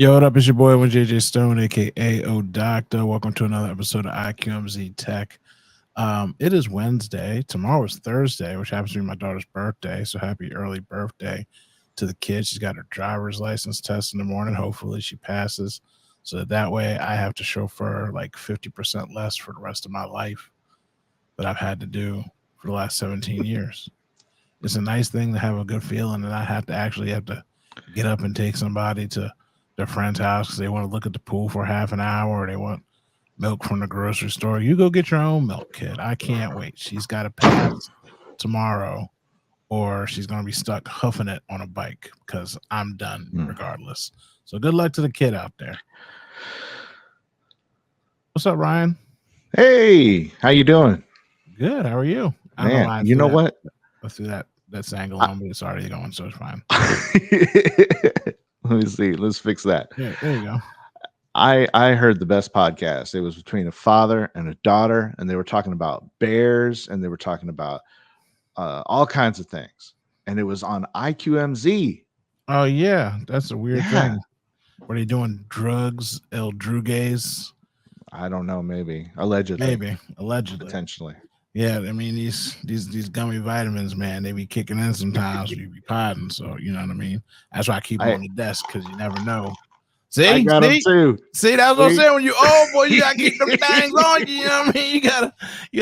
Yo, what up? It's your boy JJ Stone, aka O Doctor. Welcome to another episode of IQMZ Tech. It is Wednesday. Tomorrow is Thursday, which happens to be my daughter's birthday. So happy early birthday to the kid. She's got her driver's license test in the morning. Hopefully she passes. So that way I have to chauffeur like 50% less for the rest of my life that I've had to do for the last 17 years. It's a nice thing to have a good feeling and I have to get up and take somebody to their friend's house because they want to look at the pool for half an hour or they want milk from the grocery store. You go get your own milk, kid. I can't wait. She's got to pass tomorrow or she's going to be stuck huffing it on a bike because I'm done regardless. So good luck to the kid out there. What's up, Ryan? Hey, how you doing? Good. How are you? Man, you know what? Let's do that's angle on, but it's already going, so it's fine. Let me see. Let's fix that. Yeah, there you go. I heard the best podcast. It was between a father and a daughter, and they were talking about bears, and they were talking about all kinds of things. And it was on IQMZ. Oh yeah, that's a weird thing. Were they doing drugs, El Drugues? I don't know. Maybe allegedly, potentially. Yeah, I mean these gummy vitamins, man, they be kicking in sometimes. You be potting, so you know what I mean. That's why I keep them on the desk because you never know. See, I got them too. See, that's what I'm saying. When you old boy, you gotta keep them things on you. You know what I mean? You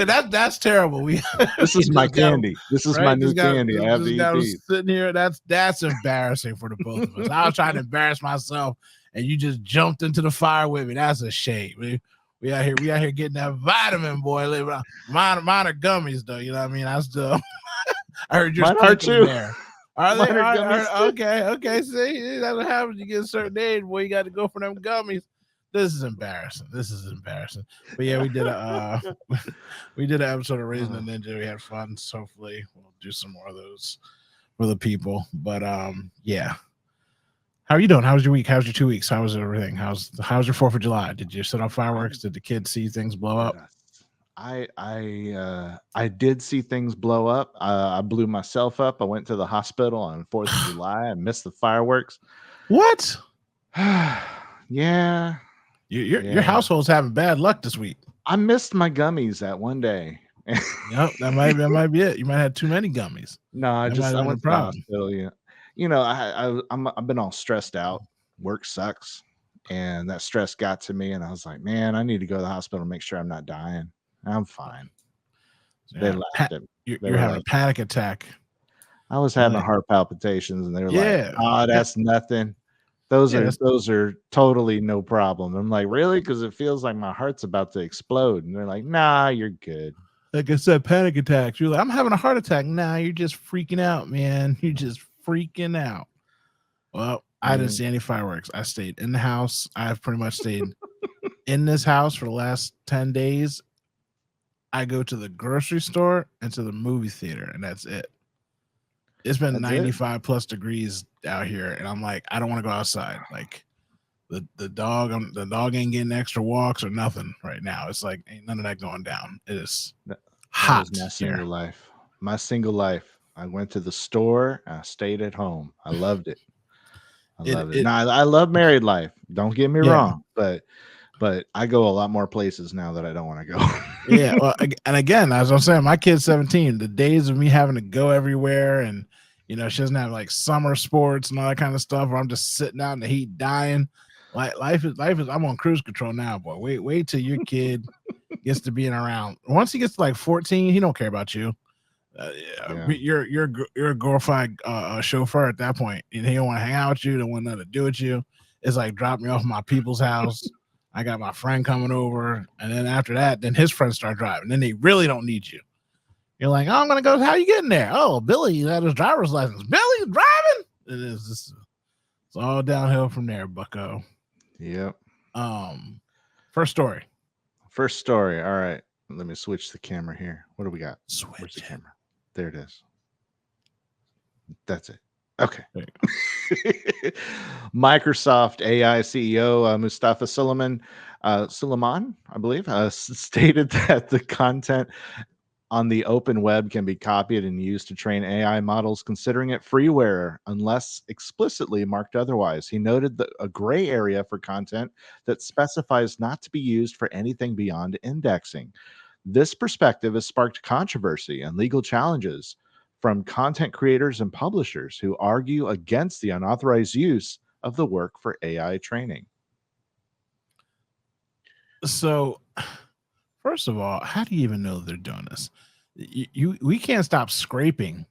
gotta, that's terrible. This is my candy. This is my new candy. I have to eat these. Sitting here, that's embarrassing for the both of us. I was trying to embarrass myself, and you just jumped into the fire with me. That's a shame. We out here getting that vitamin, boy. Mine are gummies though. You know what I mean? I still I heard yours are too. There. Are they? Okay. See, that's what happens. You get a certain age, boy. You got to go for them gummies. This is embarrassing. But yeah, we did an episode of Raising the Ninja. We had fun. So hopefully we'll do some more of those for the people. But yeah. How are you doing? How was your week? How's your 2 weeks? How was everything? How's your 4th of July? Did you set off fireworks? Did the kids see things blow up? I did see things blow up. I blew myself up. I went to the hospital on 4th of July. I missed the fireworks. What? Yeah. Your household's having bad luck this week. I missed my gummies that one day. Yep, that might be it. You might have too many gummies. No, I went to the hospital. Yeah. You know, I've been all stressed out. Work sucks. And that stress got to me. And I was like, man, I need to go to the hospital and make sure I'm not dying. I'm fine. Yeah. They laughed at me. You're having a panic attack. I was having heart palpitations and they were like, oh, that's nothing. Those are totally no problem. I'm like, really? Because it feels like my heart's about to explode. And they're like, nah, you're good. Like I said, panic attacks. You're like, I'm having a heart attack. Nah, you're just freaking out, man. You're just freaking out. Well, I didn't see any fireworks. I stayed in the house. I've pretty much stayed in this house for the last 10 days. I go to the grocery store and to the movie theater, and that's it. It's been 95 plus degrees out here, and I'm like, I don't want to go outside. Like the dog ain't getting extra walks or nothing right now. It's like ain't none of that going down. It is hot. My single life. I went to the store. I stayed at home. I loved it. Now, I love married life. Don't get me wrong, but I go a lot more places now that I don't want to go. Yeah, well, and again, as I'm saying, my kid's 17. The days of me having to go everywhere, and she doesn't have like summer sports and all that kind of stuff, where I'm just sitting out in the heat dying. Like life is. I'm on cruise control now, boy. Wait till your kid gets to being around. Once he gets to like 14, he don't care about you. You're a glorified chauffeur at that point, and he don't want to hang out with you. Don't want nothing to do with you. It's like drop me off at my people's house. I got my friend coming over, and then after that, then his friends start driving. Then they really don't need you. You're like, oh, I'm gonna go. How you getting there? Oh, Billy had his driver's license. Billy's driving. It's all downhill from there, Bucko. Yep. First story. All right. Let me switch the camera here. What do we got? Where's the camera? There it is. That's it. Okay. Microsoft AI CEO Mustafa Suleiman, I believe, stated that the content on the open web can be copied and used to train AI models, considering it freeware unless explicitly marked otherwise. He noted that a gray area for content that specifies not to be used for anything beyond indexing. This perspective has sparked controversy and legal challenges from content creators and publishers who argue against the unauthorized use of the work for AI training. So, first of all, how do you even know they're doing this? We can't stop scraping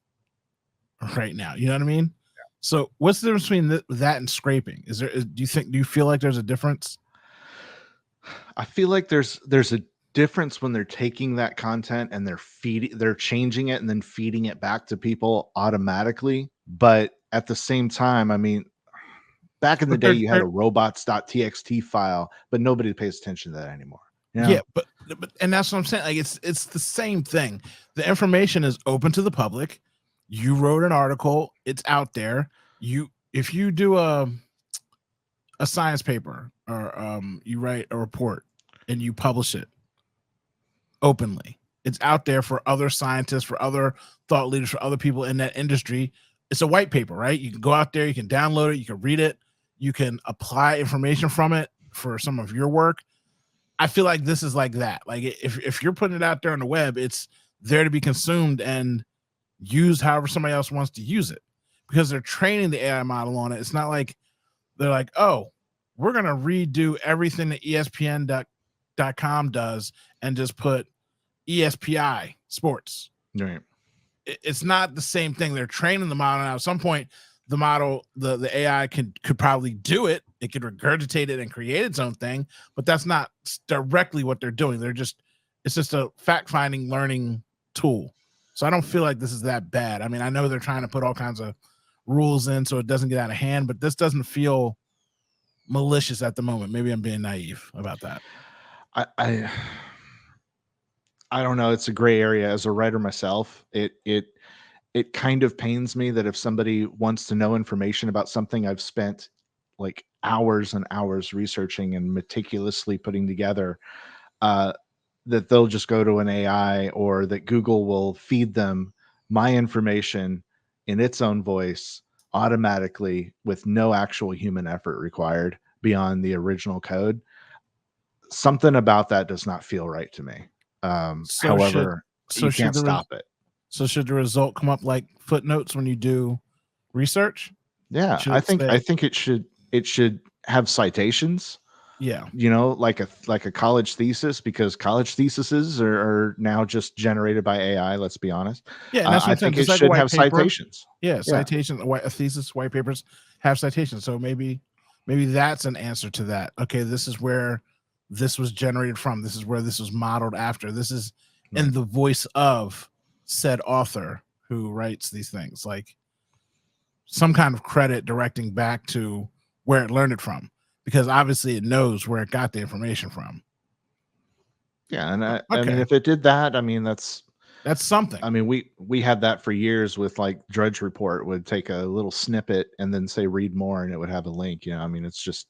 right now. You know what I mean? Yeah. So, what's the difference between that and scraping? Do you feel like there's a difference? I feel like there's a difference when they're taking that content and they're changing it and then feeding it back to people automatically. But at the same time, I mean, back in the day, you had a robots.txt file, but nobody pays attention to that anymore. You know? Yeah, but and that's what I'm saying. Like it's the same thing. The information is open to the public. You wrote an article, it's out there. If you do a science paper or you write a report and you publish it openly, it's out there for other scientists, for other thought leaders, for other people in that industry. It's a white paper, right? You can go out there, you can download it, you can read it, you can apply information from it for some of your work. I feel like this is like that. Like if you're putting it out there on the web, it's there to be consumed and used however somebody else wants to use it, because they're training the AI model on it. It's not like they're like, oh, we're going to redo everything that ESPN.com does and just put ESPI sports. Right. It's not the same thing. They're training the model. Now, at some point, the model, the AI could probably do it. It could regurgitate it and create its own thing, but that's not directly what they're doing. It's just a fact-finding learning tool. So I don't feel like this is that bad. I mean, I know they're trying to put all kinds of rules in so it doesn't get out of hand, but this doesn't feel malicious at the moment. Maybe I'm being naive about that. I don't know. It's a gray area. As a writer myself, it kind of pains me that if somebody wants to know information about something I've spent like hours and hours researching and meticulously putting together, that they'll just go to an AI, or that Google will feed them my information in its own voice automatically with no actual human effort required beyond the original code. Something about that does not feel right to me. However, you can't stop it. So should the result come up like footnotes when you do research? Yeah, I think it should have citations. Yeah, you know, like a college thesis, because college theses are now just generated by AI. Let's be honest. Yeah, and that's what I I'm saying. think it should have citations. Yeah, citations. A thesis, white papers have citations. So maybe that's an answer to that. Okay, this is where this was generated from. This is where this was modeled after. This is in the voice of said author who writes these things. Like some kind of credit directing back to where it learned it from, because obviously it knows where it got the information from. Yeah, and I mean, if it did that, I mean, that's something. I mean, we had that for years with like Drudge Report would take a little snippet and then say read more, and it would have a link. You know, I mean, it's just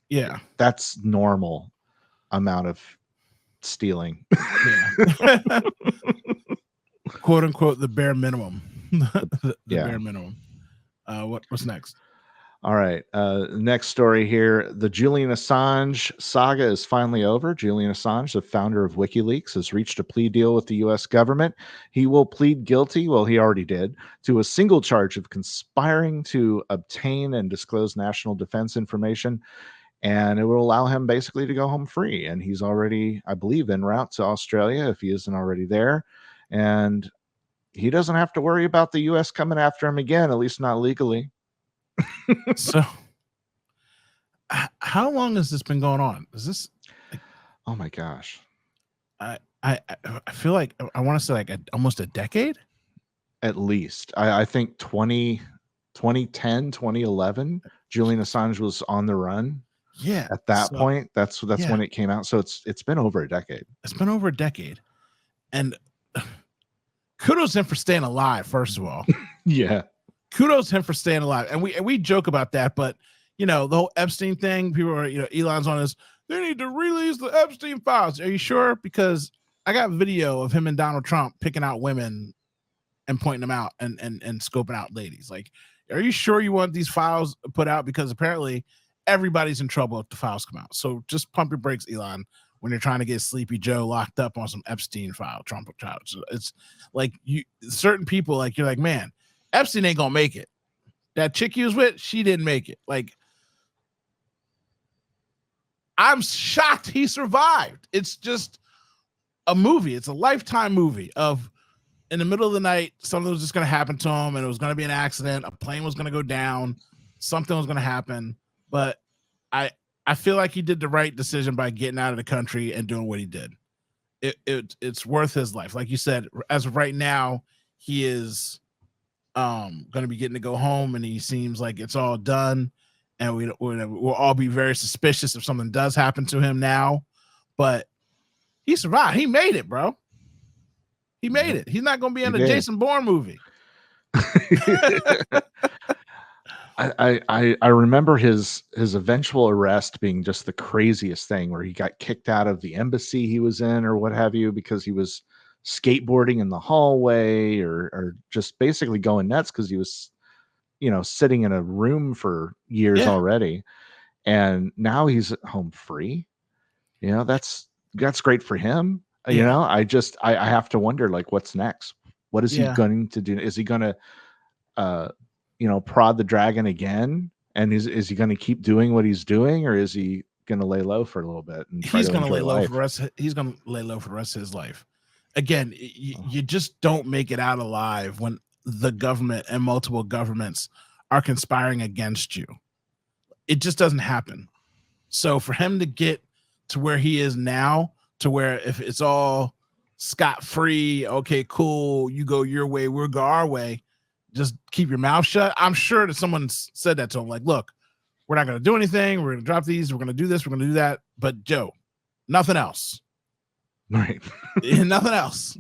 that's normal amount of stealing. Yeah. Quote unquote the bare minimum. the bare minimum. What's next? All right. Next story here. The Julian Assange saga is finally over. Julian Assange, the founder of WikiLeaks, has reached a plea deal with the U.S. government. He will plead guilty, well, he already did, to a single charge of conspiring to obtain and disclose national defense information. And it will allow him basically to go home free. And he's already, I believe, en route to Australia if he isn't already there. And he doesn't have to worry about the U.S. coming after him again, at least not legally. So how long has this been going on? Is this like, oh my gosh, I feel like I want to say like almost a decade at least. I think 2010 2011 Julian Assange was on the run. Yeah, at that point that's when it came out. So it's been over a decade. And kudos him for staying alive, first of all. Yeah, kudos him for staying alive. And we joke about that, but you know, the whole Epstein thing, people are, you know, Elon's on this, they need to release the Epstein files. Are you sure? Because I got video of him and Donald Trump picking out women and pointing them out and scoping out ladies. Like, are you sure you want these files put out? Because apparently everybody's in trouble if the files come out. So just pump your brakes, Elon, when you're trying to get Sleepy Joe locked up on some Epstein file, Trump child. So it's like certain people, like, you're like, man, Epstein ain't gonna make it. That chick he was with, she didn't make it. Like, I'm shocked he survived. It's just a movie. It's a Lifetime movie of, in the middle of the night, something was just going to happen to him, and it was going to be an accident. A plane was going to go down. Something was going to happen. But I feel like he did the right decision by getting out of the country and doing what he did. It's worth his life. Like you said, as of right now, he is going to be getting to go home, and he seems like it's all done. And we'll all be very suspicious if something does happen to him now. But he survived. He made it, bro. He made it. He's not going to be in a Jason Bourne movie. I remember his eventual arrest being just the craziest thing, where he got kicked out of the embassy he was in or what have you, because he was skateboarding in the hallway or just basically going nuts because he was, sitting in a room for years already. And now he's at home free. That's great for him. I have to wonder, like, what's next? What is he going to do? Is he going to, prod the dragon again? And is he going to keep doing what he's doing, or is he going to lay low for a little bit? And he's going to lay low for the rest. He's going to lay low for the rest of his life. Again, you just don't make it out alive when the government and multiple governments are conspiring against you. It just doesn't happen. So for him to get to where he is now, to where if it's all scot-free, okay, cool, you go your way, we'll go our way, just keep your mouth shut. I'm sure that someone said that to him, like, look, we're not going to do anything. We're going to drop these. We're going to do this. We're going to do that. But Joe, nothing else. Right. Nothing else.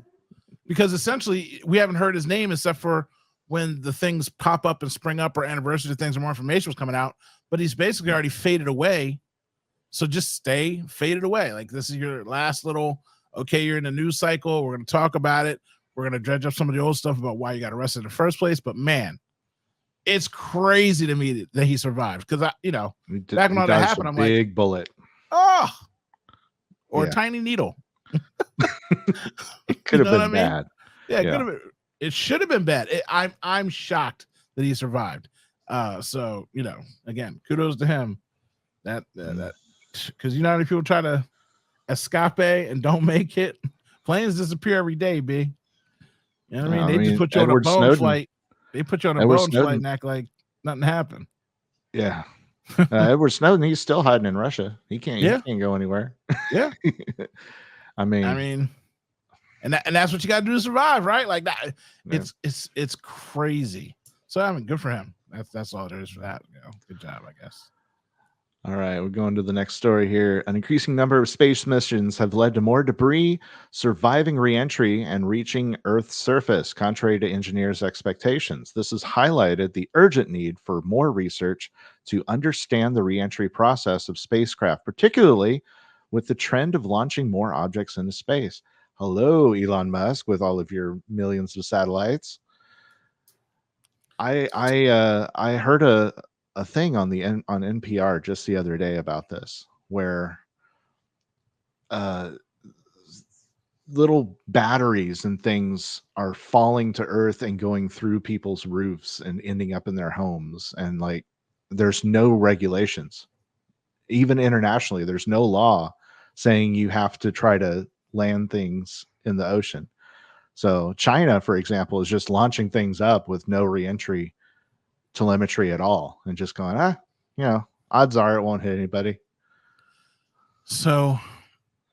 Because essentially we haven't heard his name except for when the things pop up and spring up or anniversary of things and more information was coming out. But he's basically already faded away. So just stay faded away. Like, this is your last little, okay, you're in the news cycle. We're going to talk about it. We're going to dredge up some of the old stuff about why you got arrested in the first place. But man, it's crazy to me that he survived. Because back when all that happened, I'm like, big bullet. Oh, or a tiny needle. It could have been bad. Yeah, it could have been. It should have been bad. I'm shocked that he survived. So again, kudos to him. That because how many people try to escape and don't make it. Planes disappear every day, B. You know what I mean? They just put you on a Boeing flight. They put you on a Boeing flight and act like nothing happened. Yeah. Edward Snowden, he's still hiding in Russia. He can't go anywhere. Yeah. I mean, and that's what you got to do to survive, right? Like that. Yeah. It's crazy. So I mean, good for him. That's all there is for that. Good job, I guess. All right, we're going to the next story here. An increasing number of space missions have led to more debris surviving reentry and reaching Earth's surface, contrary to engineers' expectations. This has highlighted the urgent need for more research to understand the reentry process of spacecraft, particularly with the trend of launching more objects into space. Hello, Elon Musk, with all of your millions of satellites. I heard a thing on NPR just the other day about this, where little batteries and things are falling to Earth and going through people's roofs and ending up in their homes, and like there's no regulations. Even internationally, there's no law saying you have to try to land things in the ocean. So China, for example, is just launching things up with no reentry telemetry at all and just going, odds are it won't hit anybody. So,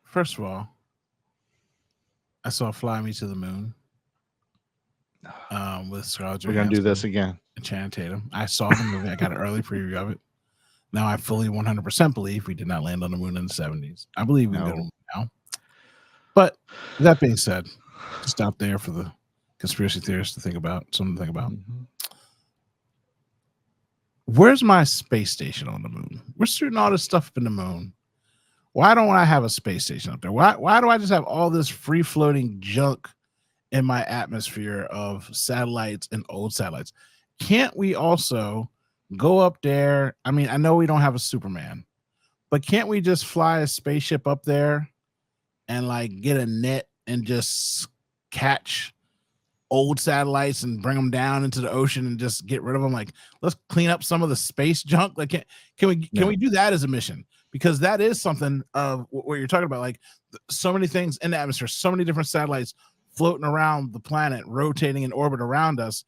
first of all, I saw Fly Me to the Moon with Scarlett Johansson. We're going to do this again. And Channing Tatum. I saw the movie. I got an early preview of it. Now I fully 100% believe we did not land on the moon in the 70s. I believe we do now. But that being said, just out there for the conspiracy theorists to think about, something to think about. Mm-hmm. Where's my space station on the moon? We're shooting all this stuff up in the moon. Why don't I have a space station up there? Why do I just have all this free floating junk in my atmosphere of satellites and old satellites? Can't we also go up there? I mean, I know we don't have a Superman, but can't we just fly a spaceship up there and like get a net and just catch old satellites and bring them down into the ocean and just get rid of them? Like, let's clean up some of the space junk. Like, can we do that as a mission? Because that is something of what you're talking about. Like, so many things in the atmosphere, so many different satellites floating around the planet, rotating in orbit around us.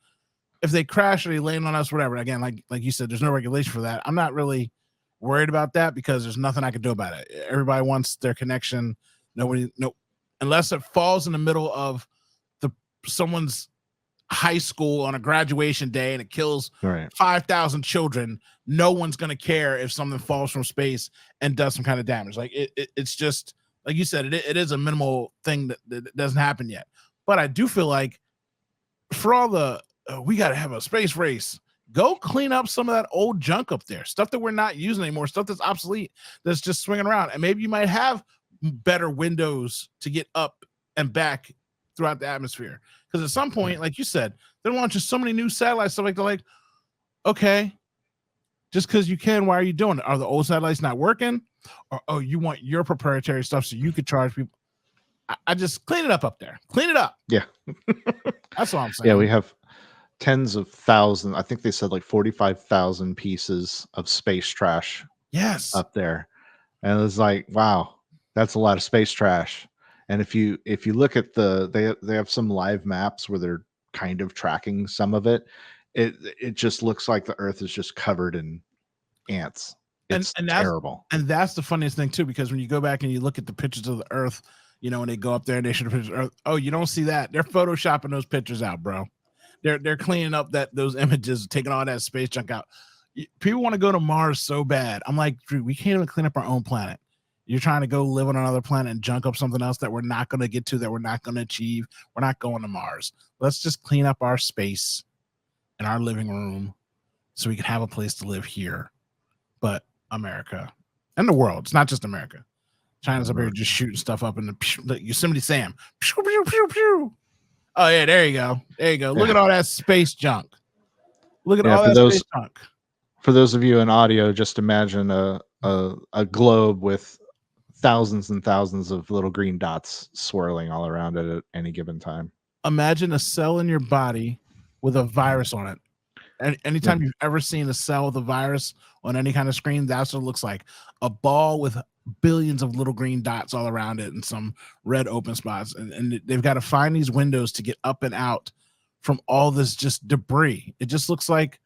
If they crash or they land on us, whatever. Again, like you said, there's no regulation for that. I'm not really worried about that because there's nothing I can do about it. Everybody wants their connection. Nobody, no, unless it falls in the middle of someone's high school on a graduation day and it kills 5,000 children, no one's going to care if something falls from space and does some kind of damage. Like it's just like you said, it is a minimal thing that doesn't happen yet. But I do feel like for all the we got to have a space race, go clean up some of that old junk up there, stuff that we're not using anymore, stuff that's obsolete, that's just swinging around. And maybe you might have better windows to get up and back throughout the atmosphere. Because at some point, like you said, they're launching so many new satellites, stuff like they're like, okay, just because you can, why are you doing it? Are the old satellites not working? Or oh, you want your proprietary stuff so you could charge people? I just clean it up there. Clean it up. Yeah. That's all I'm saying. Yeah, we have tens of thousands. I think they said like 45,000 pieces of space trash. Yes. Up there. And it's like, wow, that's a lot of space trash. And if you look at they have some live maps where they're kind of tracking some of it. It just looks like the Earth is just covered in ants. It's terrible. And that's the funniest thing too, because when you go back and you look at the pictures of the Earth, you know, when they go up there and they show the pictures of Earth, oh, you don't see that. They're photoshopping those pictures out, bro. They're cleaning up those images, taking all that space junk out. People want to go to Mars so bad. I'm like, Drew, we can't even clean up our own planet. You're trying to go live on another planet and junk up something else that we're not going to get to, that we're not going to achieve. We're not going to Mars. Let's just clean up our space in our living room so we can have a place to live here. But America and the world, it's not just America. China's up here just shooting stuff up in the Yosemite Sam. Pew, pew, pew, pew. Oh, yeah, there you go. There you go. Look at all that space junk. Look at all that space junk. For those of you in audio, just imagine a globe with thousands and thousands of little green dots swirling all around it at any given time. Imagine a cell in your body with a virus on it. And anytime you've ever seen a cell with a virus on any kind of screen, that's what it looks like. A ball with billions of little green dots all around it and some red open spots. And they've got to find these windows to get up and out from all this just debris. It just looks like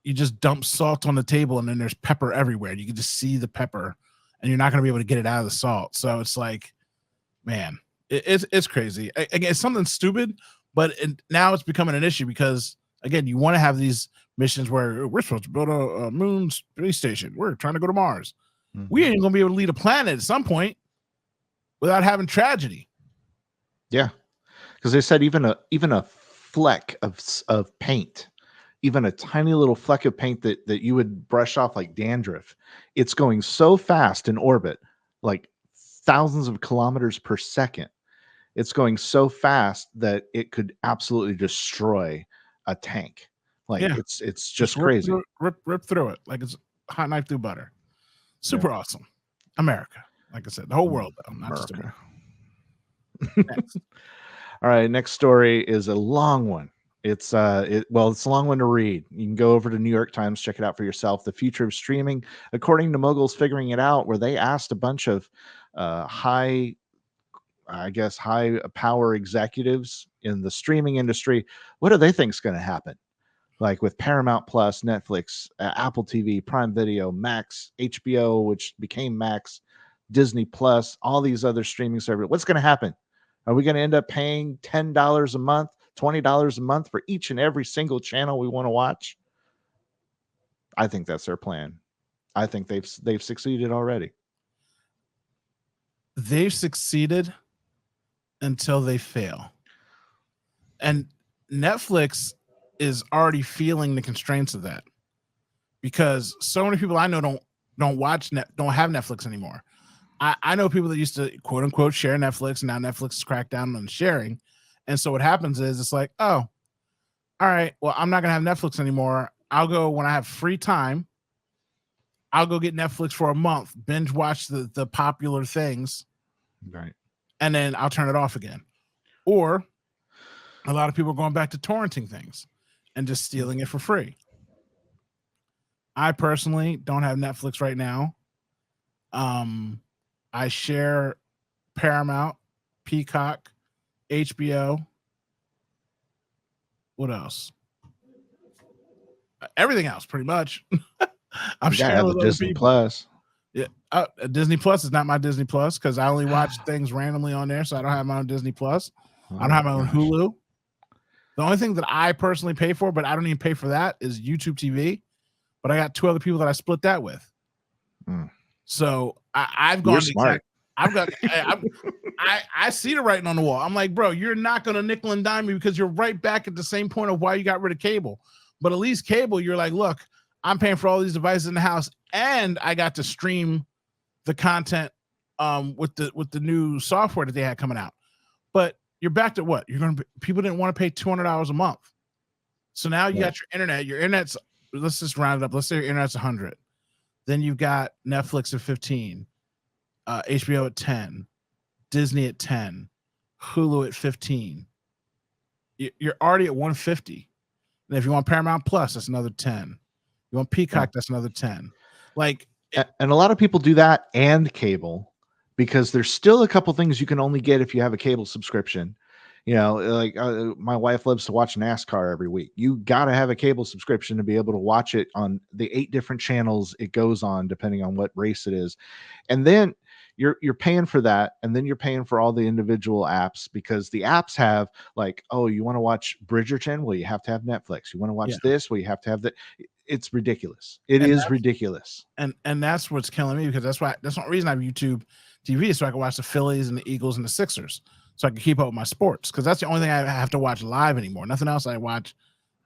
you just dump salt on the table and then there's pepper everywhere. You can just see the pepper and you're not going to be able to get it out of the salt. So it's like, man, it's crazy. Again, it's something stupid, but now it's becoming an issue because, again, you want to have these missions where we're supposed to build a moon space station. We're trying to go to Mars. Mm-hmm. We ain't going to be able to lead a planet at some point without having tragedy. Yeah, because they said even a fleck of paint, even a tiny little fleck of paint that you would brush off like dandruff, it's going so fast in orbit, like thousands of kilometers per second. It's going so fast that it could absolutely destroy a tank. Like it's just crazy. Rip through it like it's a hot knife through butter. Super awesome. America. Like I said, the whole world though, not just America. Next. All right, next story is a long one. It's a long one to read. You can go over to New York Times, check it out for yourself. The future of streaming, according to Moguls Figuring It Out, where they asked a bunch of high power executives in the streaming industry, what do they think is going to happen? Like with Paramount Plus, Netflix, Apple TV, Prime Video, Max, HBO, which became Max, Disney Plus, all these other streaming services. What's going to happen? Are we going to end up paying $10 a month, $20 a month for each and every single channel we want to watch? I think that's their plan. I think they've succeeded already. They've succeeded until they fail. And Netflix is already feeling the constraints of that because so many people I know don't have Netflix anymore. I know people that used to quote unquote share Netflix, and now Netflix has cracked down on sharing. And so what happens is it's like, oh, all right, well, I'm not gonna have Netflix anymore. I'll go when I have free time. I'll go get Netflix for a month, binge watch the popular things, Right. and then I'll turn it off again. Or a lot of people are going back to torrenting things and just stealing it for free. I personally don't have Netflix right now. I share Paramount, Peacock, HBO. What else? Everything else, pretty much. I'm You gotta sharing have the with other Disney people. Plus. Yeah, Disney Plus is not my Disney Plus because I only watch things randomly on there, so I don't have my own Disney Plus. Oh I don't have my own gosh. Hulu. The only thing that I personally pay for, but I don't even pay for that, is YouTube TV. But I got two other people that I split that with. So I've gone. You're smart. I see the writing on the wall. I'm like, bro, you're not going to nickel and dime me because you're right back at the same point of why you got rid of cable. But at least cable, you're like, look, I'm paying for all these devices in the house, and I got to stream the content with the new software that they had coming out. But you're back to what? People didn't want to pay $200 a month. So now you got your internet. Your internet's, let's just round it up. Let's say your internet's 100. Then you've got Netflix at 15, HBO at 10, Disney at 10, Hulu at 15. You're already at 150. And if you want Paramount Plus, that's another 10. You want Peacock, that's another 10. Like, and a lot of people do that and cable, because there's still a couple things you can only get if you have a cable subscription. You know, like my wife loves to watch NASCAR every week. You got to have a cable subscription to be able to watch it on the 8 different channels it goes on, depending on what race it is. And then you're paying for that, and then you're paying for all the individual apps, because the apps have, like, oh, you want to watch Bridgerton? Well, you have to have Netflix. You want to watch this? Well, you have to have that. It's ridiculous. It is ridiculous. And that's what's killing me, because that's one reason I have YouTube TV, so I can watch the Phillies and the Eagles and the Sixers, so I can keep up with my sports, because that's the only thing I have to watch live anymore. Nothing else I watch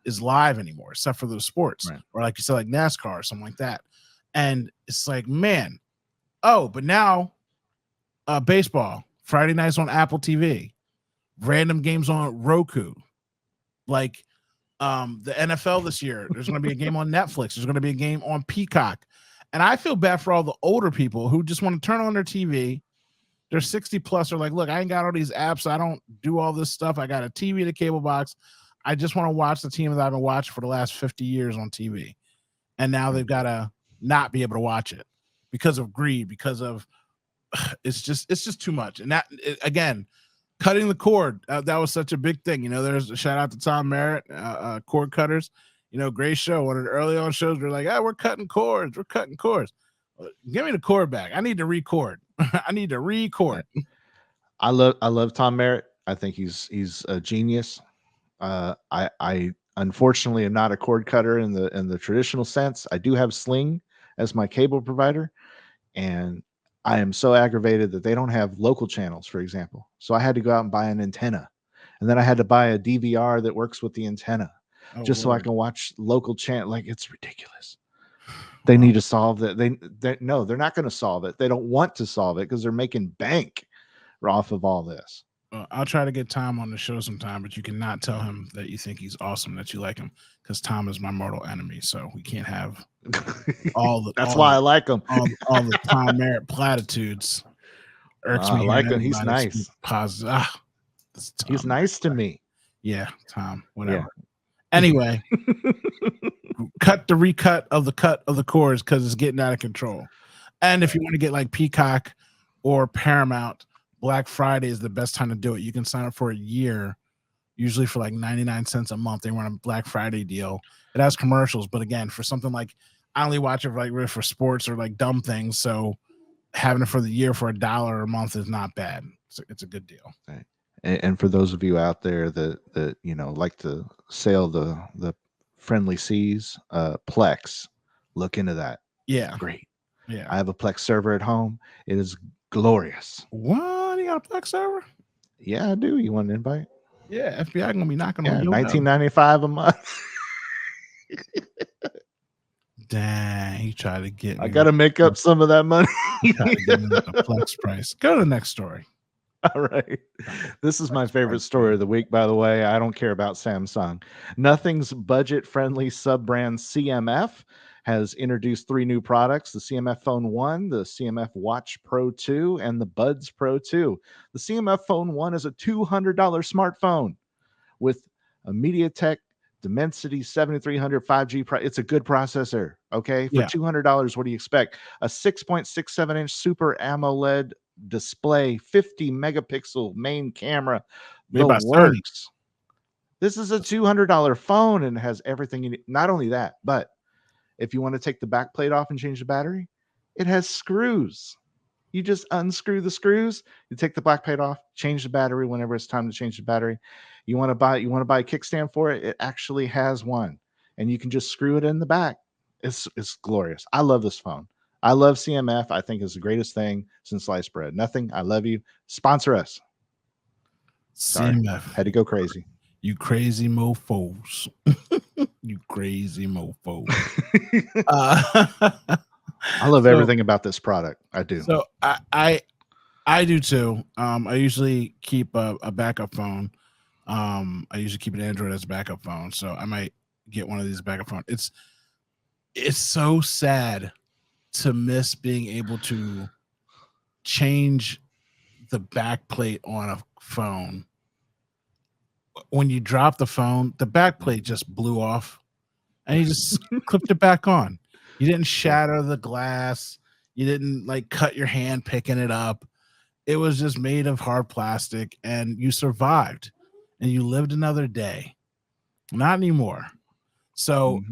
is live anymore, except for those sports, right? Or like you said, like NASCAR or something like that. And it's like, man, but now baseball Friday nights on Apple TV, random games on Roku, like the NFL this year. There's going to be a game on Netflix. There's going to be a game on Peacock. And I feel bad for all the older people who just want to turn on their TV. They're 60 plus. They're like, look, I ain't got all these apps. I don't do all this stuff. I got a TV, the cable box. I just want to watch the team that I've been watching for the last 50 years on TV. And now they've got to not be able to watch it because of greed, because of it's just too much. And that, again, cutting the cord, that was such a big thing. You know, there's a shout out to Tom Merritt, cord cutters. You know, great show. One of the early on shows, we're like, we're cutting cords. We're cutting cords. Give me the cord back. I need to record. I need to record. I love Tom Merritt. I think he's a genius. I unfortunately am not a cord cutter in the traditional sense. I do have Sling as my cable provider, and I am so aggravated that they don't have local channels, for example. So I had to go out and buy an antenna, and then I had to buy a DVR that works with the antenna, so I can watch local channel. Like, it's ridiculous. They need to solve that. No, they're not going to solve it. They don't want to solve it because they're making bank off of all this. I'll try to get Tom on the show sometime, but you cannot tell him that you think he's awesome, that you like him, because Tom is my mortal enemy. So we can't have all the. That's why I like him. all the Tom Merritt platitudes. Irks me. I like him. He's nice. Positive. He's nice to me. Yeah, Tom. Whatever. Yeah. Anyway, cut the recut of the cords, because it's getting out of control. And if you want to get like Peacock or Paramount, Black Friday is the best time to do it. You can sign up for a year, usually for like 99 cents a month. They run a Black Friday deal. It has commercials, but again, for something like, I only watch it like really for sports or like dumb things. So having it for the year for $1 a month is not bad. It's a good deal. Right. And for those of you out there that you know like to sail the friendly seas, Plex, look into that. Yeah, great. Yeah, I have a Plex server at home. It is glorious. What? You got a Plex server? Yeah, I do. You want an invite? Yeah, FBI gonna be knocking on your $19.95 a month. Dang, he tried to get me. I got to make up some of that money. He tried to get me with the flex price. Go to the next story. All right. This is my favorite story of the week, by the way. I don't care about Samsung. Nothing's budget-friendly sub-brand CMF has introduced 3 new products: the CMF Phone 1, the CMF Watch Pro 2, and the Buds Pro 2. The CMF Phone 1 is a $200 smartphone with a MediaTek Dimensity 7300 5G. It's a good processor. Okay. For $200, what do you expect? A 6.67-inch Super AMOLED display, 50 megapixel main camera, Made the by Sony. works. This is a $200 phone and has everything you need. Not only that, but if you want to take the back plate off and change the battery, it has screws. You just unscrew the screws, you take the back plate off, change the battery whenever it's time to change the battery. You want to buy a kickstand for it, it actually has one, and you can just screw it in the back. It's glorious. I love this phone. I love CMF. I think it's the greatest thing since sliced bread. Nothing. I love you. Sponsor us. Sorry. CMF. Had to go crazy. You crazy mofos. You crazy mofos. I love everything about this product. I do. So I do too. I usually keep a backup phone. I usually keep an Android as a backup phone. So I might get one of these backup phones. It's so sad to miss being able to change the back plate on a phone. When you drop the phone, the back plate just blew off and you just clipped it back on. You didn't shatter the glass. You didn't like cut your hand picking it up. It was just made of hard plastic and you survived and you lived another day. Not anymore. So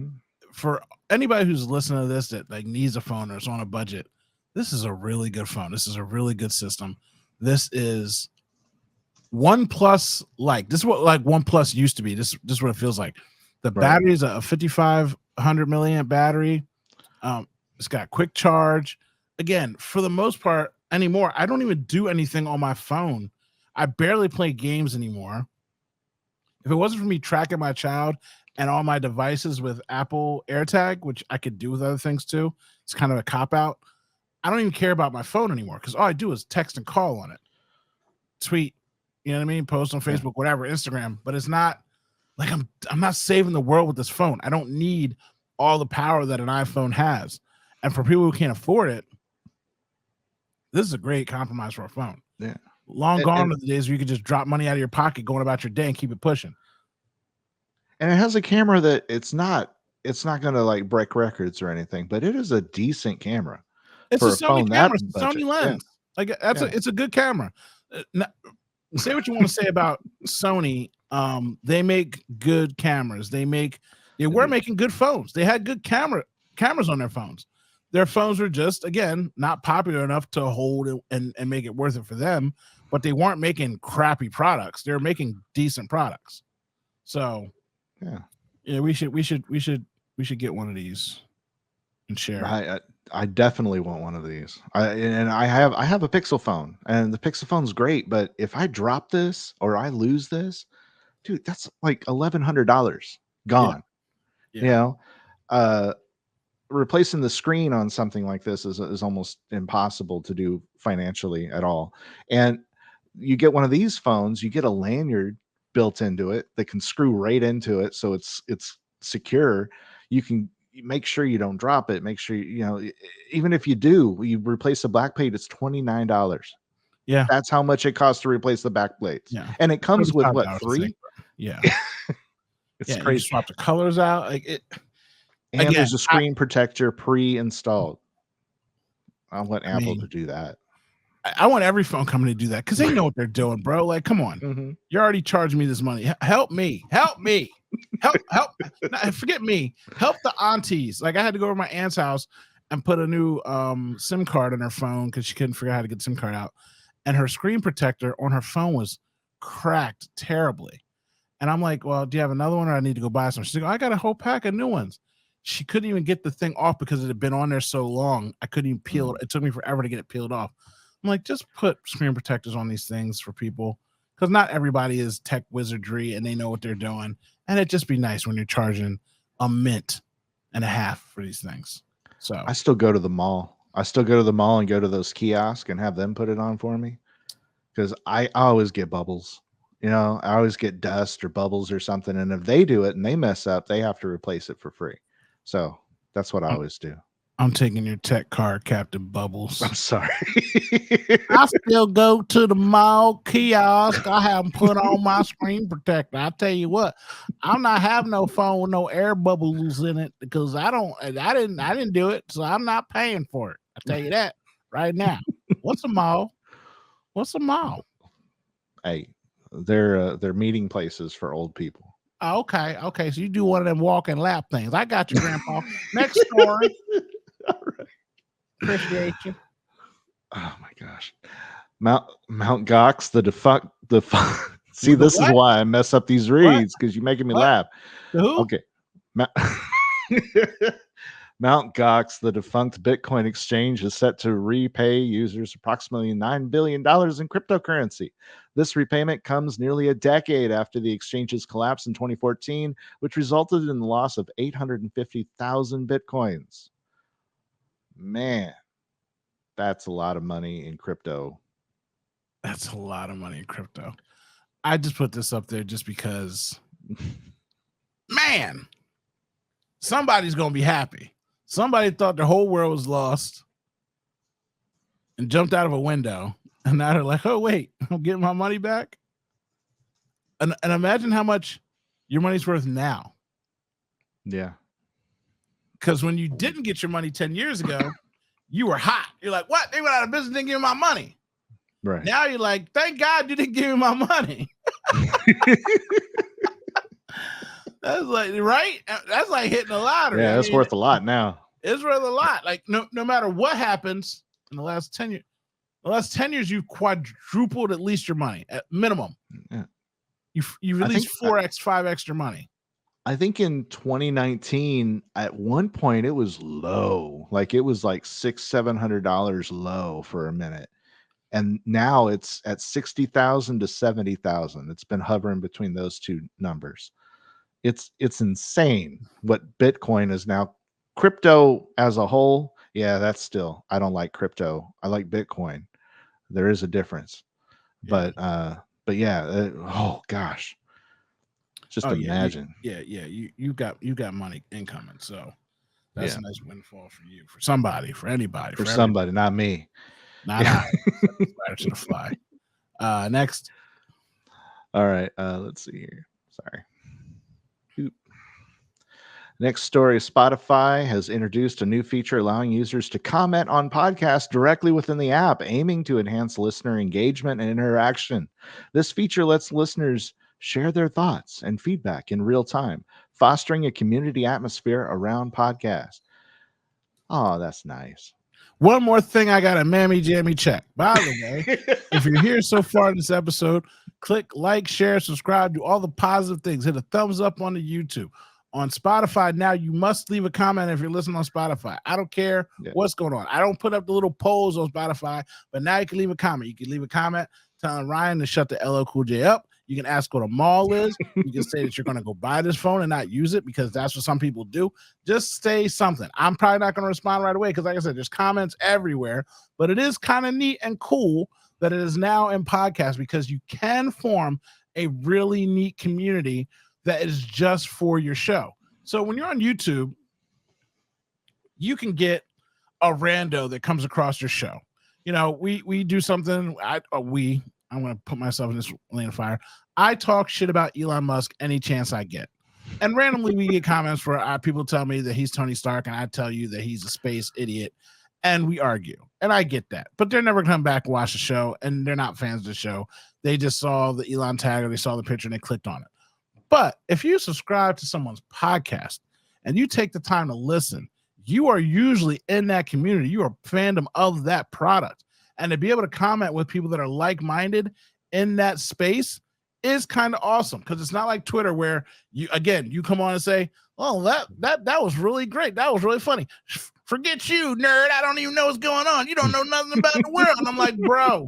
for anybody who's listening to this that like needs a phone or is on a budget, this is a really good phone. This is a really good system. This is OnePlus like. This is what like OnePlus used to be. This is what it feels like. The battery is a 5,500 milliamp battery. It's got quick charge. Again, for the most part anymore, I don't even do anything on my phone. I barely play games anymore. If it wasn't for me tracking my child and all my devices with Apple AirTag, which I could do with other things too, it's kind of a cop-out. I don't even care about my phone anymore because all I do is text and call on it. Tweet, you know what I mean? Post on Facebook, whatever, Instagram. But it's not like I'm not saving the world with this phone. I don't need all the power that an iPhone has. And for people who can't afford it, this is a great compromise for a phone. Yeah. Long gone are the days where you could just drop money out of your pocket going about your day and keep it pushing. And it has a camera that it's not going to like break records or anything, but it is a decent camera. It's for a Sony camera, it's a Sony lens. Yeah. Like it's a good camera. Say what you want to say about Sony. They make good cameras. They were making good phones. They had good cameras on their phones. Their phones were just, again, not popular enough to hold it and make it worth it for them, but they weren't making crappy products. They were making decent products. So yeah, we should get one of these and share. I definitely want one of these. I have a Pixel phone, and the Pixel phone's great, but if I drop this or I lose this, dude, that's like $1,100 gone. Yeah. You know, replacing the screen on something like this is almost impossible to do financially at all. And you get one of these phones, you get a lanyard built into it that can screw right into it, so it's secure. You can make sure you don't drop it. Make sure even if you do, you replace the back plate, it's $29. Yeah, that's how much it costs to replace the back plates. Yeah, and it comes with what, 3? Yeah, it's crazy. You swap the colors out, like it. And again, there's a screen protector pre-installed. I want Apple to do that. I want every phone company to do that because they know what they're doing, bro. Like, come on, you're already charging me this money. Help me, help. Forget me. Help the aunties. Like, I had to go over to my aunt's house and put a new SIM card on her phone because she couldn't figure out how to get the SIM card out, and her screen protector on her phone was cracked terribly. And I'm like, well, do you have another one, or I need to go buy some? She's like, I got a whole pack of new ones. She couldn't even get the thing off because it had been on there so long. I couldn't even peel it. It took me forever to get it peeled off. I'm like, just put screen protectors on these things for people, because not everybody is tech wizardry and they know what they're doing. And it'd just be nice when you're charging a mint $1.50 for these things. So I still go to the mall. And go to those kiosks and have them put it on for me, because I always get bubbles. I always get dust or bubbles or something. And if they do it and they mess up, they have to replace it for free. So that's what I always do. I'm taking your tech card, Captain Bubbles. I'm sorry. I still go to the mall kiosk. I haven't put on my screen protector. I tell you what, I'm not having no phone with no air bubbles in it, because I didn't do it, so I'm not paying for it. I tell you that right now. What's a mall? Hey, they're meeting places for old people. Okay. So you do one of them walking lap things. I got you, Grandpa. Next story. All right. Appreciate you. Oh my gosh. Mount Gox, the defunct. See, this is why I mess up these reads, because you're making me laugh. Who? Okay. Mount Gox, the defunct Bitcoin exchange, is set to repay users approximately $9 billion in cryptocurrency. This repayment comes nearly a decade after the exchange's collapse in 2014, which resulted in the loss of 850,000 Bitcoins. Man, that's a lot of money in crypto. That's a lot of money in crypto. I just put this up there just because, man, somebody's going to be happy. Somebody thought the whole world was lost and jumped out of a window. And now they're like, oh, wait, I'm getting my money back. And imagine how much your money's worth now. Yeah. Because when you didn't get your money 10 years ago, you were hot. You're like, what? They went out of business, didn't give me my money. Right. Now you're like, thank God you didn't give me my money. That's like, right? That's like hitting a lottery. Yeah, that's worth a lot now. It's worth a lot. Like, no matter what happens in the last 10 years, you've quadrupled at least your money at minimum. Yeah. You've at least 4x, 5x your money. I think in 2019, at one point it was low. Like it was like $600-700 low for a minute. And now it's at 60,000 to 70,000. It's been hovering between those two numbers. It's insane what Bitcoin is now. Crypto as a whole, yeah, that's still, I don't like crypto. I like Bitcoin. There is a difference. Yeah. But yeah, oh gosh. Just imagine. You got money incoming. So that's a nice windfall for you, for somebody, for anybody. For somebody, not me. Not I. To the fly. Next. All right. Let's see here. Sorry. Oop. Next story, Spotify has introduced a new feature allowing users to comment on podcasts directly within the app, aiming to enhance listener engagement and interaction. This feature lets listeners share their thoughts and feedback in real time, fostering a community atmosphere around podcasts. Oh, that's nice. One more thing I got a mammy jammy check. By the way, if you're here so far in this episode, click like, share, subscribe, do all the positive things. Hit a thumbs up on the YouTube. On Spotify now, you must leave a comment if you're listening on Spotify. I don't care what's going on. I don't put up the little polls on Spotify, but now you can leave a comment. You can leave a comment telling Ryan to shut the LL Cool J up. You can ask what a mall is. You can say that you're going to go buy this phone and not use it, because that's what some people do. Just say something. I'm probably not going to respond right away because, like I said, there's comments everywhere. But it is kind of neat and cool that it is now in podcast, because you can form a really neat community that is just for your show. So when you're on YouTube, you can get a rando that comes across your show. You know, we do something. I'm going to put myself in this lane of fire. I talk shit about Elon Musk any chance I get. And randomly we get comments where people tell me that he's Tony Stark, and I tell you that he's a space idiot. And we argue. And I get that. But they're never going to come back and watch the show. And they're not fans of the show. They just saw the Elon tag, or they saw the picture and they clicked on it. But if you subscribe to someone's podcast and you take the time to listen, you are usually in that community. You are fandom of that product. And to be able to comment with people that are like-minded in that space is kind of awesome, because it's not like Twitter where you come on and say, oh, that was really great. That was really funny. Forget you, nerd. I don't even know what's going on. You don't know nothing about the world. And I'm like, bro,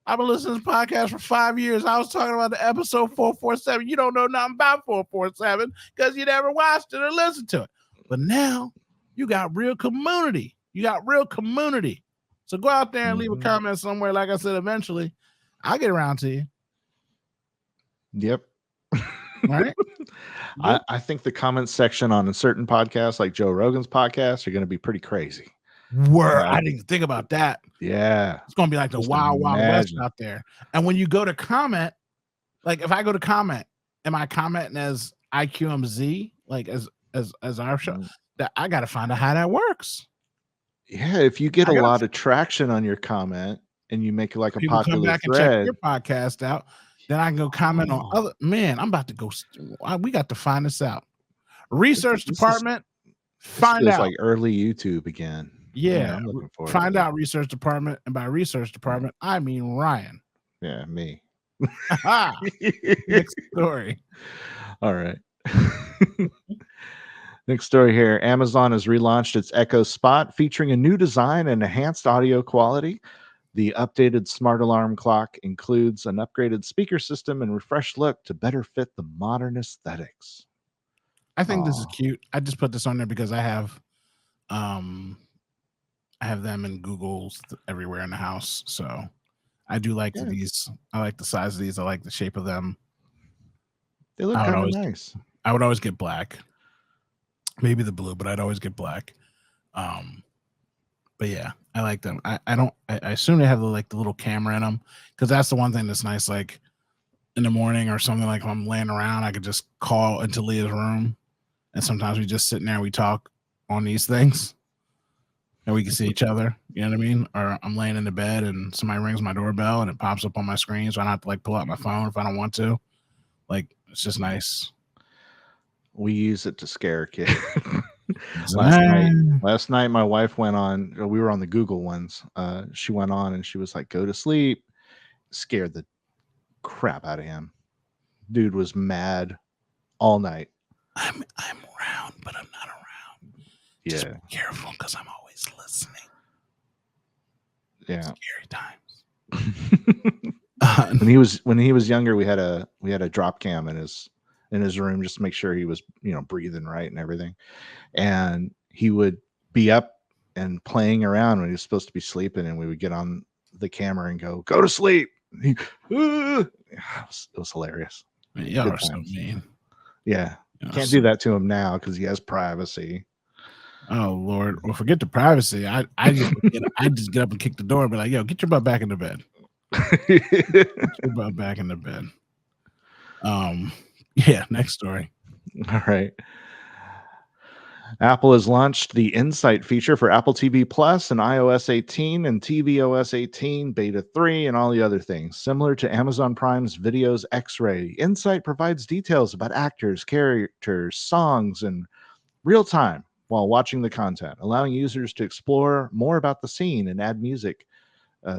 I've been listening to this podcast for 5 years. I was talking about the episode 447. You don't know nothing about 447 because you never watched it or listened to it. But now you got real community. You got real community. So go out there and leave a comment somewhere. Like I said, eventually I'll get around to you. Yep. Right. I think the comment section on a certain podcast, like Joe Rogan's podcast, are going to be pretty crazy. I didn't even think about that. Yeah. It's going to be like the wild west out there. And when you go to comment, like if I go to comment, am I commenting as IQMZ, like as our show? That I got to find out how that works. Yeah, if you get a lot of traction on your comment and you make like a people popular come back thread, and check your podcast out, then I can go comment on other. Man, I'm about to go. We got to find this out. Research department, find out. Like early YouTube again. Yeah, I'm looking forward. Find out research department, and by research department, I mean Ryan. Yeah, me. Next story. All right. Next story here. Amazon has relaunched its Echo Spot, featuring a new design and enhanced audio quality. The updated smart alarm clock includes an upgraded speaker system and refreshed look to better fit the modern aesthetics. I think this is cute. I just put this on there because I have them in Google's everywhere in the house. So I do like these. I like the size of these. I like the shape of them. They look kind of nice. I would always get black. Maybe the blue, but I'd always get black. But yeah, I like them. I assume they have the little camera in them, because that's the one thing that's nice. Like in the morning or something, like if I'm laying around, I could just call into Leah's room, and sometimes we just sit in there, we talk on these things, and we can see each other. You know what I mean? Or I'm laying in the bed and somebody rings my doorbell and it pops up on my screen, so I don't have to like pull out my phone if I don't want to. Like, it's just nice. We use it to scare kids. Last night, my wife went on. We were on the Google ones. She went on and she was like, "Go to sleep." Scared the crap out of him. Dude was mad all night. I'm around, but I'm not around. Yeah, just be careful, because I'm always listening. Yeah, scary times. when he was younger, we had a drop cam in his room just to make sure he was breathing right and everything. And he would be up and playing around when he was supposed to be sleeping, and we would get on the camera and go to sleep. It was hilarious. Y'all are so mean. Yeah, can't do that to him now because he has privacy. Oh Lord! Well, forget the privacy. I just get up and kick the door and be like, "Yo, get your butt back in the bed." Get your butt back in the bed. Yeah. Next story. All right. Apple has launched the Insight feature for Apple TV Plus and iOS 18 and tvOS 18, Beta 3, and all the other things. Similar to Amazon Prime's Videos X-Ray, Insight provides details about actors, characters, songs, and real time while watching the content, allowing users to explore more about the scene and add music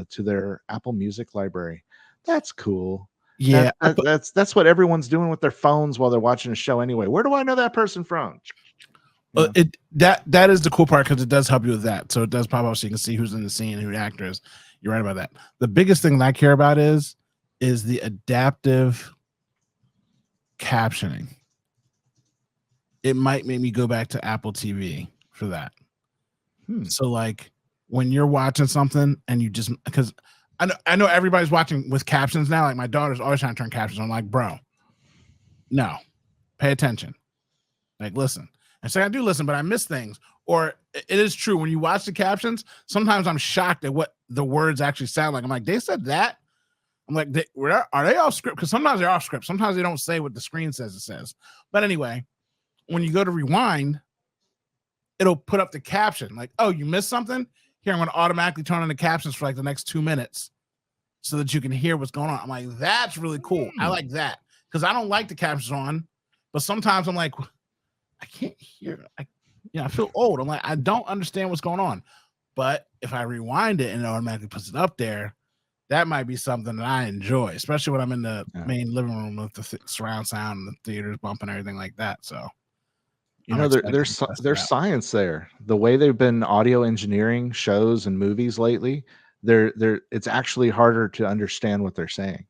to their Apple Music library. That's cool. Yeah, that's what everyone's doing with their phones while they're watching a show anyway. Where do I know that person from? That is the cool part, because it does help you with that. So it does pop up so you can see who's in the scene, who the actor is. You're right about that. The biggest thing that I care about is the adaptive captioning. It might make me go back to Apple TV for that. So like when you're watching something and you just, because I know everybody's watching with captions now. Like my daughter's always trying to turn captions on. I'm like, bro, no, pay attention. Like, listen. And so I do listen, but I miss things. Or it is true, when you watch the captions, sometimes I'm shocked at what the words actually sound like. I'm like, they said that? I'm like, are they off script? Because sometimes they're off script. Sometimes they don't say what the screen says it says. But anyway, when you go to rewind, it'll put up the caption. Like, oh, you missed something? Here, I'm going to automatically turn on the captions for like the next 2 minutes so that you can hear what's going on. I'm like, that's really cool. I like that. Because I don't like the captions on, but sometimes I'm like, I can't hear. I feel old. I'm like, I don't understand what's going on. But if I rewind it and it automatically puts it up there, that might be something that I enjoy, especially when I'm in the main living room with the surround sound and the theaters bumping, everything like that. So, there's science there. The way they've been audio engineering shows and movies lately, it's actually harder to understand what they're saying.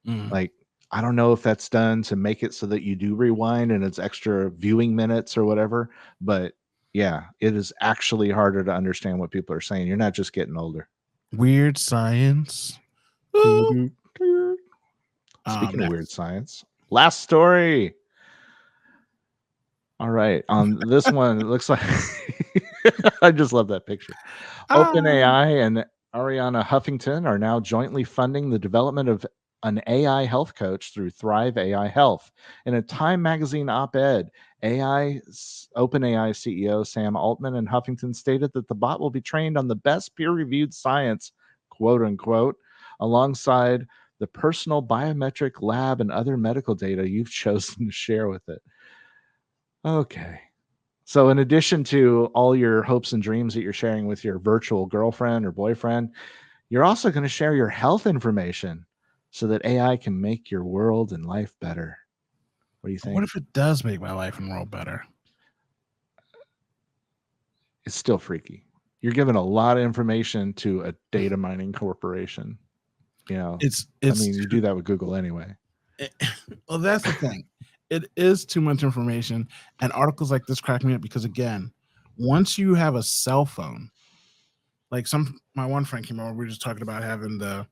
Like, I don't know if that's done to make it so that you do rewind and it's extra viewing minutes or whatever, but yeah, it is actually harder to understand what people are saying. You're not just getting older. Weird science. Speaking of weird science, last story. All right. On this one, it looks like I just love that picture. OpenAI and Ariana Huffington are now jointly funding the development of an AI health coach through Thrive AI Health. In a Time magazine op-ed, OpenAI CEO Sam Altman and Huffington stated that the bot will be trained on the best peer-reviewed science, quote unquote, alongside the personal biometric lab and other medical data you've chosen to share with it. Okay. So in addition to all your hopes and dreams that you're sharing with your virtual girlfriend or boyfriend, you're also going to share your health information so that AI can make your world and life better. What do you think? What if it does make my life and world better? It's still freaky. You're giving a lot of information to a data mining corporation. You know, I mean, you do that with Google anyway. Well, that's the thing. It is too much information, and articles like this crack me up because, again, once you have a cell phone, like my one friend came over, we were just talking about having the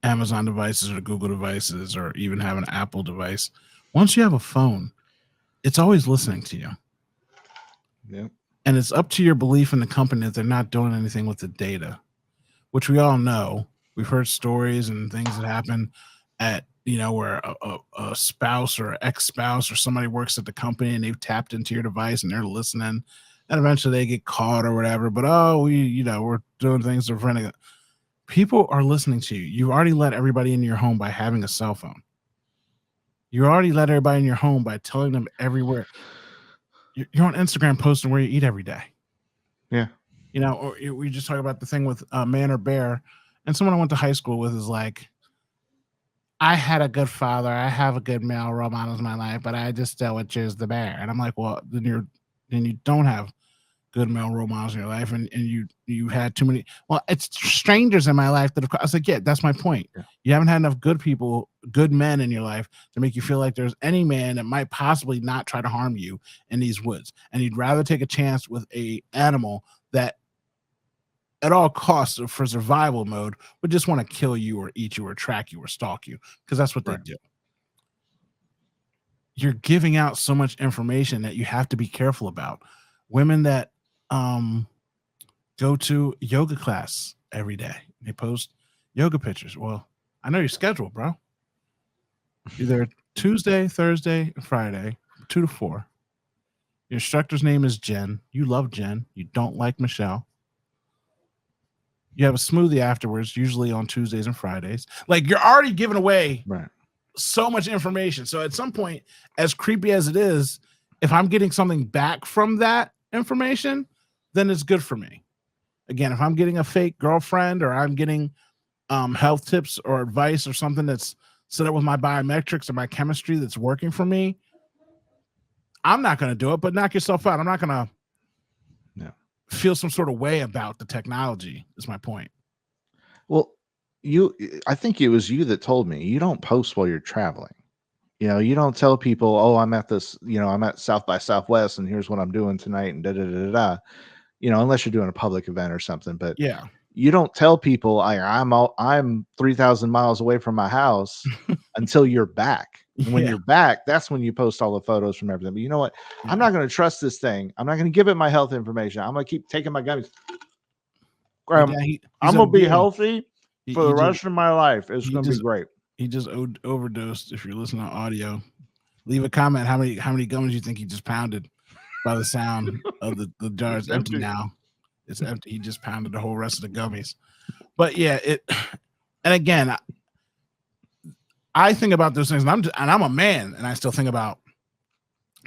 Amazon devices or Google devices or even have an Apple device. Once you have a phone, it's always listening to you. Yep. And it's up to your belief in the company that they're not doing anything with the data, which we all know. We've heard stories and things that happen at, where a spouse or ex-spouse or somebody works at the company and they've tapped into your device and they're listening, and eventually they get caught or whatever. But, we're doing things to prevent it. People are listening to you. You've already let everybody in your home by having a cell phone. You already let everybody in your home by telling them everywhere. You're on Instagram posting where you eat every day. Yeah. Or we just talk about the thing with Man or Bear, and someone I went to high school with is like, I had a good father. I have a good male role models in my life, but I just still would choose the bear. And I'm like, well, then you don't have good male role models in your life, and you had too many. Well, it's strangers in my life that I was like, yeah, that's my point. Yeah. You haven't had enough good men in your life to make you feel like there's any man that might possibly not try to harm you in these woods, and you'd rather take a chance with a animal that at all costs for survival mode would just want to kill you or eat you or track you or stalk you, because that's what they do. You're giving out so much information that you have to be careful about. Women that go to yoga class every day, they post yoga pictures. Well, I know your schedule, bro. You're there Tuesday, Thursday, and Friday, 2 to 4. Your instructor's name is Jen. You love Jen. You don't like Michelle. You have a smoothie afterwards, usually on Tuesdays and Fridays. Like, you're already giving away so much information. So at some point, as creepy as it is, if I'm getting something back from that information, then it's good for me. Again, if I'm getting a fake girlfriend or I'm getting health tips or advice or something that's set up with my biometrics or my chemistry that's working for me, I'm not going to do it, but knock yourself out. I'm not going to feel some sort of way about the technology is my point. Well, I think it was you that told me you don't post while you're traveling. You don't tell people, oh, I'm at this, I'm at South by Southwest and here's what I'm doing tonight and da da da da. Unless you're doing a public event or something. But yeah, you don't tell people I'm 3,000 miles away from my house until you're back. And when you're back, that's when you post all the photos from everything. But you know what? Yeah. I'm not going to trust this thing. I'm not going to give it my health information. I'm going to keep taking my gummies. I'm going to be healthy for the rest of my life. It's going to be great. He just overdosed. If you're listening to audio, leave a comment how many gummies you think he just pounded by the sound of the jar. It's empty now. It's empty. He just pounded the whole rest of the gummies. But yeah, and again, I think about those things, and I'm a man, and I still think about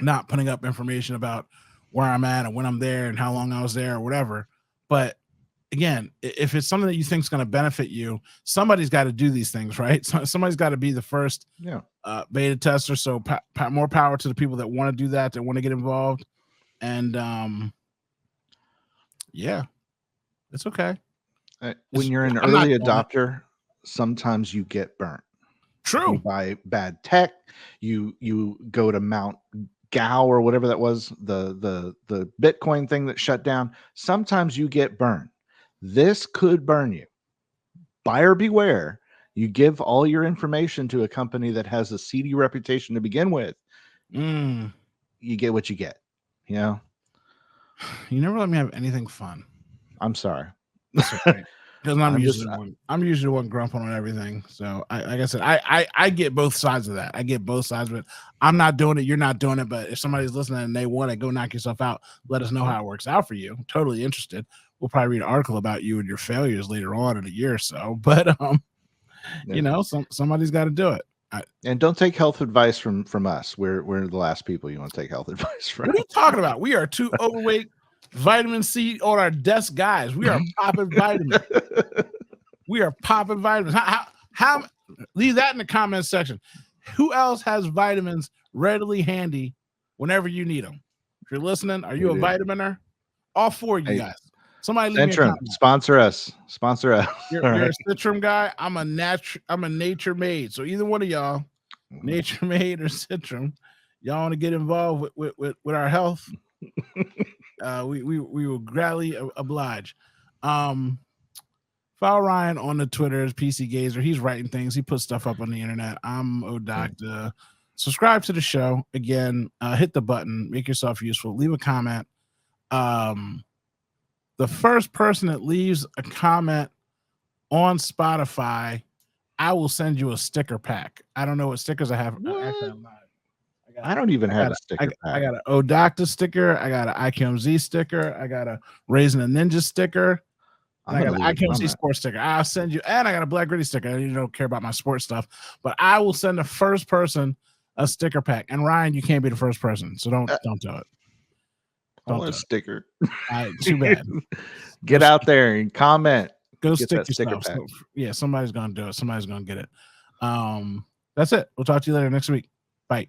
not putting up information about where I'm at and when I'm there and how long I was there or whatever. But again, if it's something that you think is going to benefit you, somebody's got to do these things, right? So somebody's got to be the first beta tester. So more power to the people that want to do that want to get involved. And yeah, it's okay. When you're an early adopter sometimes you get burnt. True. You buy bad tech. You go to Mount Gao or whatever that was, the Bitcoin thing that shut down. Sometimes you get burned. This could burn you. Buyer beware. You give all your information to a company that has a seedy reputation to begin with. You get what you get. You know. You never let me have anything fun. I'm sorry. That's okay. Because I'm usually the one grumping on everything. So like I said, I get both sides of that. I get both sides of it. I'm not doing it. You're not doing it. But if somebody's listening and they want to, go knock yourself out. Let us know how it works out for you. I'm totally interested. We'll probably read an article about you and your failures later on in a year or so. But you know, somebody's got to do it. And don't take health advice from us. We're the last people you want to take health advice from. What are you talking about? We are two overweight, vitamin C on our desk guys. We are popping vitamins. We are popping vitamins. How leave that in the comments section. Who else has vitamins readily handy whenever you need them? If you're listening, are you a vitaminer? All four of you guys. Somebody leave me a comment. Sponsor us. You're a Citrum guy. I'm a Nature Made. So either one of y'all, Nature Made or Citrum, y'all want to get involved with our health? We will gladly oblige. Follow Ryan on the Twitter as PC Gazer. He's writing things. He puts stuff up on the internet. I'm O'Doctor. Subscribe to the show. Again, hit the button. Make yourself useful. Leave a comment. The first person that leaves a comment on Spotify, I will send you a sticker pack. I don't know what stickers I have. Actually, I'm not. I don't even have a sticker pack. I got an O'Doctor sticker. I got an IQMZ sticker. I got a Raisin a Ninja sticker. I got an IQMZ sports sticker. I'll send you, and I got a Black Gritty sticker. You don't care about my sports stuff, but I will send the first person a sticker pack. And Ryan, you can't be the first person, so don't do it. I want a sticker. Too bad. Get out there and comment. Go stick yourself. So, yeah, somebody's gonna do it. Somebody's gonna get it. That's it. We'll talk to you later next week. Bye.